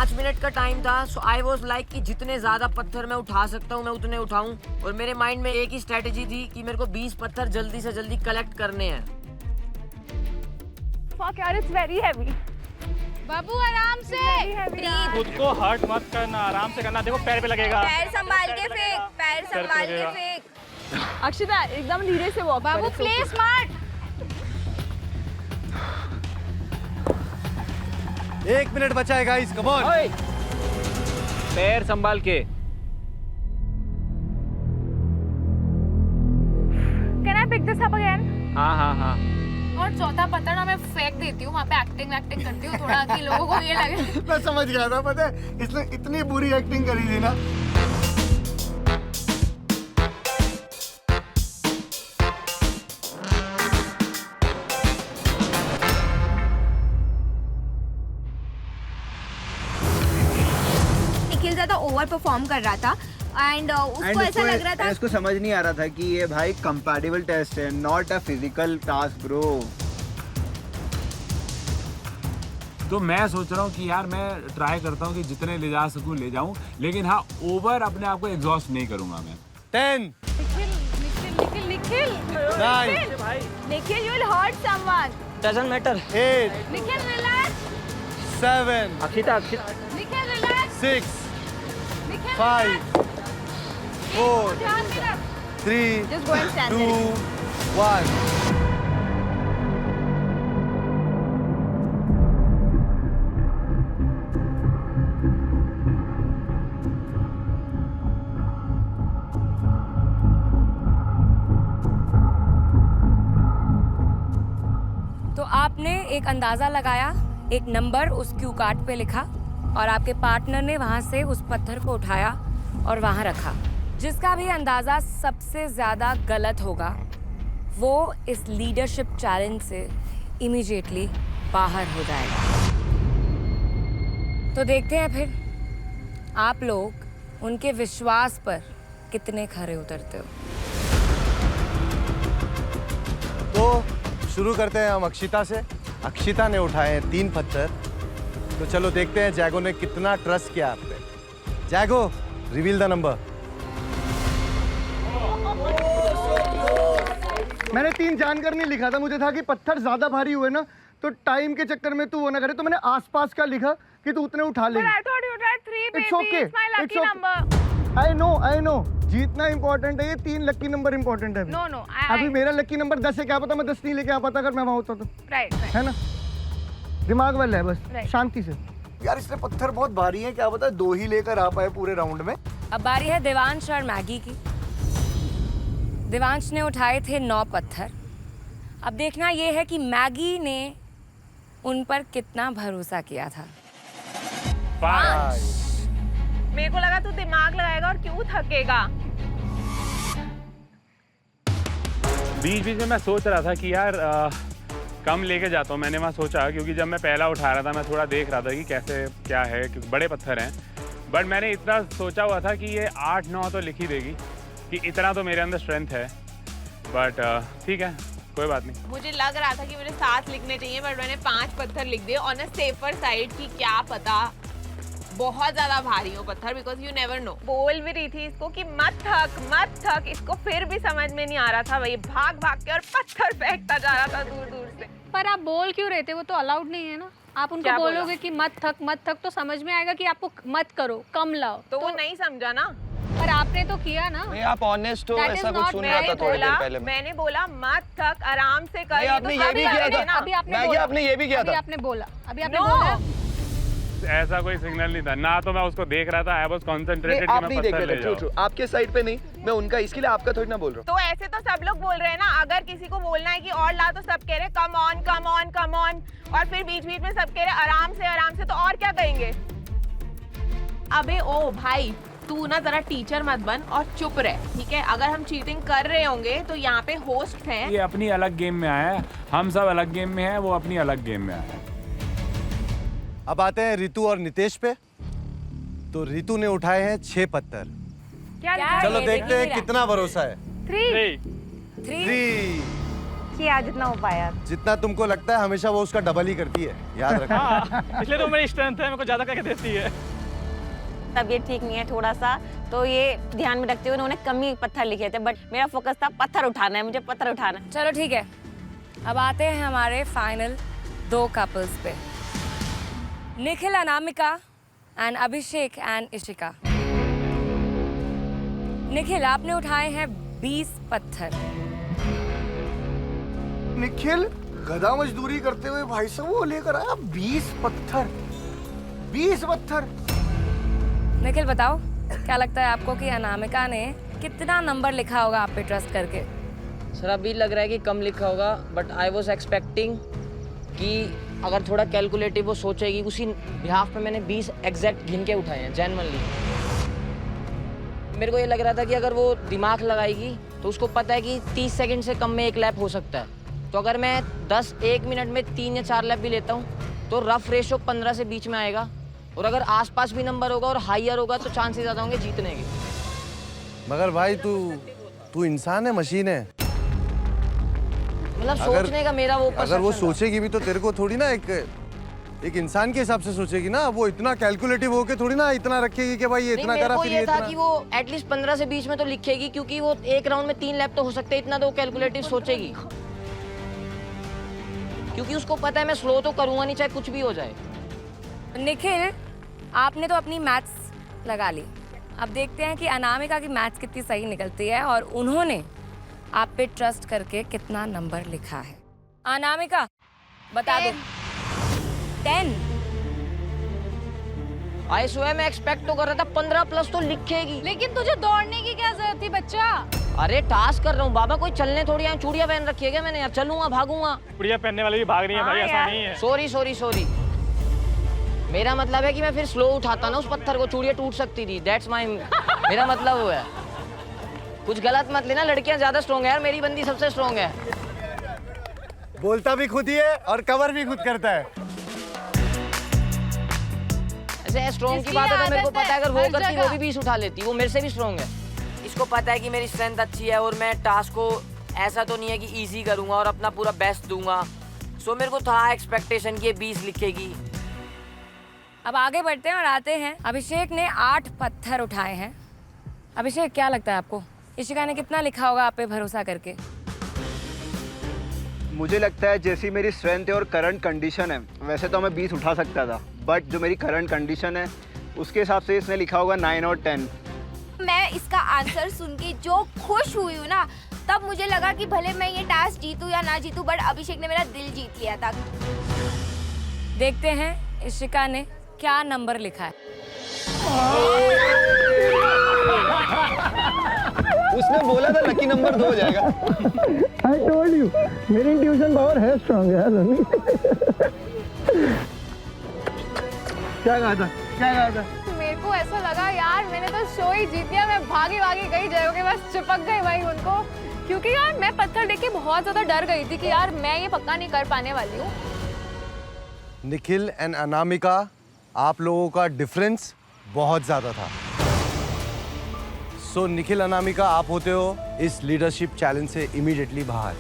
5 minute का time था। सो I was like कि जितने ज्यादा पत्थर मैं उठा सकता हूँ मैं उतने उठाऊं। और मेरे माइंड में एक ही स्ट्रेटेजी थी कि मेरे को 20 पत्थर जल्दी से जल्दी कलेक्ट करने हैं। Fuck यार, it's very heavy. बाबू आराम से। खुद को हर्ट मत करना, आराम से करना। देखो पैर पे लगेगा। पैर संभाल के फेंक, पैर संभाल के फेंक। अक्षिता एकदम धीरे से वॉक बाबू प्ले स्मार्ट। 1 मिनट बचा है गाइस, कम ऑन। पैर संभाल के। Can I pick this up again? हाँ हाँ हाँ। और चौथा पत्थर ना मैं फेंक देती हूँ, वहाँ पे एक्टिंग करती हूँ थोड़ा कि लोगों को ये लगे। मैं समझ गया था, पता है इसने इतनी बुरी एक्टिंग करी थी ना। निखिल ज्यादा ओवर परफॉर्म कर रहा था एंड उसको ऐसा लग रहा था। इसको समझ नहीं आ रहा था कि ये भाई कंपैटिबल टेस्ट है, not a physical task bro. तो मैं सोच रहा हूँ कि यार मैं ट्राई करता हूँ कि जितने ले जा सकूँ ले जाऊँ, लेकिन हाँ ओवर अपने आप को एग्जॉस्ट नहीं करूँगा मैं। 10 Nikhil 9 Nikhil, you will hurt someone. Doesn't matter। 8 Nikhil, relax. 7 Akshita Nikhil, relax. 6 Nikhil, 5 relax. 4 ध्यान से रख. 3 Just go and stand 2 there. 1। तो आपने एक अंदाजा लगाया, एक नंबर उस क्यू कार्ड पे लिखा और आपके पार्टनर ने वहां से उस पत्थर को उठाया और वहां रखा। जिसका भी अंदाजा सबसे ज्यादा गलत होगा वो इस लीडरशिप चैलेंज से इमीडिएटली बाहर हो जाएगा। तो देखते हैं फिर आप लोग उनके विश्वास पर कितने खरे उतरते हो। तो शुरू करते हैं हम अक्षिता से। अक्षिता ने उठाए 3 पत्थर। तो चलो देखते हैं जैगो ने कितना ट्रस्ट किया आप पे। जैगो, रिवील द नंबर। मैंने 3 जानकर नहीं लिखा था, मुझे था कि पत्थर ज्यादा भारी हुए ना तो टाइम के चक्कर में तू वो ना करे, तो मैंने आसपास का लिखा कि तू उतने उठा ले। But I thought you tried 3, baby. It's okay. It's my lucky It's okay. number. I know जीतना इंपॉर्टेंट है, ये 3 लकी नंबर इंपॉर्टेंट है। No. अभी मेरा लकी नंबर 10 है, क्या पता मैं 10 नहीं लेके आ पाता अगर मैं वहां होता तो। Right. है ना, दिमाग वाला है बस। Right. शांति से। यार इसने पत्थर बहुत भारी है, क्या पता 2 ही लेकर आ पाए पूरे राउंड में। अब बारी है देवांश और मैगी की। देवांश ने उठाए थे 9 पत्थर। अब देखना ये है कि मैगी ने उन पर कितना भरोसा किया था। 5 मेरे को लगा तू दिमाग लगाएगा और क्यों थकेगा। बीच बीच में मैं सोच रहा था कि यार कम लेके जाता हूँ। मैंने वहाँ सोचा, क्योंकि जब मैं पहला उठा रहा था मैं थोड़ा देख रहा था कि कैसे क्या है, क्योंकि बड़े पत्थर हैं। बट मैंने इतना सोचा हुआ था कि ये 8-9 तो लिख ही देगी, कि इतना तो मेरे अंदर स्ट्रेंथ है। बट ठीक है, कोई बात नहीं। मुझे लग रहा था कि मुझे 7 लिखने चाहिए, बट मैंने 5 पत्थर लिख दिए ऑन अ सेफर साइड कि क्या पता बहुत ज्यादा भारी हो पत्थर, बिकॉज यू नेवर नो। बोल भी रही थी इसको कि मत थक। इसको फिर भी समझ में नहीं आ रहा था, वही भाग के और पत्थर फेंकता जा रहा था दूर से। पर आप बोल क्यों रहे थे? वो तो अलाउड नहीं है ना। आप उनको क्या बोलोगे कि मत थक तो समझ में आएगा कि आपको मत करो, कम लाओ। तो वो नहीं समझा ना। पर आपने तो किया ना। नहीं, आप ऑनेस्ट हो, That is ऐसा कुछ not सुन रहा था थोड़ी देर पहले। मैंने बोला मत थक, आराम से कर। नहीं, आपने ये भी किया था। अभी आपने मैगी, बोला। आपने ये भी किया था। अभी आपने बोला। ऐसा कोई सिग्नल नहीं था ना, तो मैं उसको देख रहा था। आई वाज कंसंट्रेटेड कि आप मैं नहीं देख पत्थर रहे ले थे, ट्रू जाऊं। आपके साइड पे नहीं, मैं उनका, इसके लिए आपका थोड़ी ना बोल रहा हूँ। तो ऐसे तो सब लोग बोल रहे हैं ना, अगर किसी को बोलना है कि और ला तो सब कह रहे कम ऑन, और फिर बीच में सब कह रहे आराम से, तो और क्या कहेंगे। अबे ओ भाई, तू ना जरा टीचर मत बन और चुप रह, ठीक है। अगर हम चीटिंग कर रहे होंगे तो यहाँ पे होस्ट हैं। ये अपनी अलग गेम में आया है, हम सब अलग गेम में हैं, वो अपनी अलग गेम में आया है। अब आते हैं रितु और नितेश पे। तो रितु ने उठाए हैं 6 पत्थर। क्या चलो देखते हैं कितना भरोसा है। 3 3 3 किया जितना हो पाया। जितना तुमको लगता है हमेशा वो उसका डबल ही करती है, याद रखना। हाँ, इसलिए तो मेरी स्ट्रेंथ है, मेरे को ज़्यादा करके देती है। तबीयत ठीक नहीं है थोड़ा सा, तो ये ध्यान में रखते हुए उन्होंने कम ही पत्थर लिखे थे, बट मेरा फोकस था पत्थर उठाना है, मुझे पत्थर उठाना है। चलो ठीक है, अब आते हैं हमारे फाइनल 2 कपल्स पे। Nikhil Anamika and Abhishek and Ishika. Nikhil, आपने उठाए हैं 20 पत्थर। निखिल गधा मजदूरी करते हुए भाई साहब वो लेकर आया 20 पत्थर। 20 पत्थर। निखिल बताओ, क्या लगता है आपको कि अनामिका ने कितना नंबर लिखा होगा आप पे ट्रस्ट करके? सर अभी लग रहा है कि कम लिखा होगा, बट आई वॉज एक्सपेक्टिंग कि अगर थोड़ा कैलकुलेटिव वो सोचेगी, उसी बिहाफ पे मैंने 20 एग्जैक्ट गिन के उठाए हैं जेन्युइनली। मेरे को ये लग रहा था कि अगर वो दिमाग लगाएगी तो उसको पता है कि 30 सेकंड से कम में 1 लैप हो सकता है। तो अगर मैं 1 मिनट में 3 या 4 लैप भी लेता हूँ तो रफ रेशो 15 से बीच में आएगा, और अगर आसपास भी नंबर होगा और हाईयर होगा तो चांसेस ज़्यादा होंगे जीतने के। मगर भाई तू इंसान है, मशीन है। मतलब सोचने का मेरा वो अगर वो सोचेगी भी तो तेरे को थोड़ी ना एक इंसान के हिसाब से सोचेगी ना। वो इतना कैलकुलेटिव होके थोड़ी ना इतना रखेगी कि भाई ये इतना करा फिर ये था कि वो एटलीस्ट 15 से 20 में तो लिखेगी, क्योंकि वो एक राउंड में 3 लैप तो हो सकते हैं, इतना तो कैलकुलेटिव सोचेगी, क्योंकि उसको पता है मैं स्लो तो करूंगा नहीं चाहे कुछ भी हो जाए। निखिल, आपने तो अपनी मैथ्स लगा ली, अब देखते हैं कि अनामिका की मैथ्स कितनी सही निकलती है और उन्होंने आप पे ट्रस्ट करके कितना नंबर लिखा है। अनामिका बता दो। 10। आई स्वेयर मैं एक्सपेक्ट तो कर रहा था 15 प्लस तो लिखेगी। लेकिन तुझे दौड़ने की क्या जरूरत थी बच्चा? अरे टास्क कर रहा हूँ बाबा, कोई चलने थोड़ी आए। चूड़ियां पहन रखी है क्या मैंने यार? चलूंगा भागूंगा। चूड़ियां पहनने वाले भी भाग रही है भाई, ऐसा नहीं है। सॉरी मेरा मतलब है कि मैं फिर स्लो उठाता ना उस पत्थर को, चूड़ियां टूट सकती थी। दैट्स माय मेरा मतलब वो है। कुछ गलत मत लेना, लड़कियां ज्यादा स्ट्रॉन्ग है यार, मेरी बंदी सबसे स्ट्रॉन्ग है। बोलता भी खुद ही है और कवर भी खुद करता है। ऐसे स्ट्रॉन्ग की बात है तो मेरे को पता है अगर वो करती वो भी 20 उठा लेती, वो मेरे से भी स्ट्रॉन्ग है। इसको पता है कि मेरी स्ट्रेंथ अच्छी है और मैं टास्क को ऐसा तो नहीं है कि इजी करूंगा और अपना पूरा बेस्ट दूंगा। सो मेरे को था एक्सपेक्टेशन कि ये 20 लिखेगी। अब आगे बढ़ते हैं और आते हैं, अभिषेक ने 8 पत्थर उठाए हैं। अभिषेक, क्या लगता है आपको इशिका ने कितना लिखा होगा आप पे भरोसा करके? मुझे लगता है जैसी मेरी स्ट्रेंथ है और करंट कंडीशन है वैसे तो मैं 20 उठा सकता था, बट जो मेरी करंट कंडीशन है उसके हिसाब से इसने लिखा होगा 9 और 10। मैं इसका आंसर सुन के जो खुश हुई हूँ ना, तब मुझे लगा कि भले मैं ये टास्क जीतूं या ना जीतूं, बट अभिषेक ने मेरा दिल जीत लिया था। देखते हैं इशिका ने क्या नंबर लिखा है। उसने बोला था लकी नंबर 2 हो जाएगा। I told you, मेरी इंट्यूशन पावर है स्ट्रांग यार। क्या कहा था? मेरे को ऐसा लगा यार मैंने तो शो ही जीत लिया। मैं भागी गई जगह के बस चिपक गई भाई उनको, क्योंकि यार मैं पत्थर देख के बहुत ज्यादा डर गई थी कि यार मैं ये पक्का नहीं कर पाने वाली हूँ। निखिल एंड अनामिका, आप लोगों का डिफरेंस बहुत ज्यादा था। सो निखिल अनामिका, आप होते हो इस लीडरशिप चैलेंज से इमीडिएटली बाहर।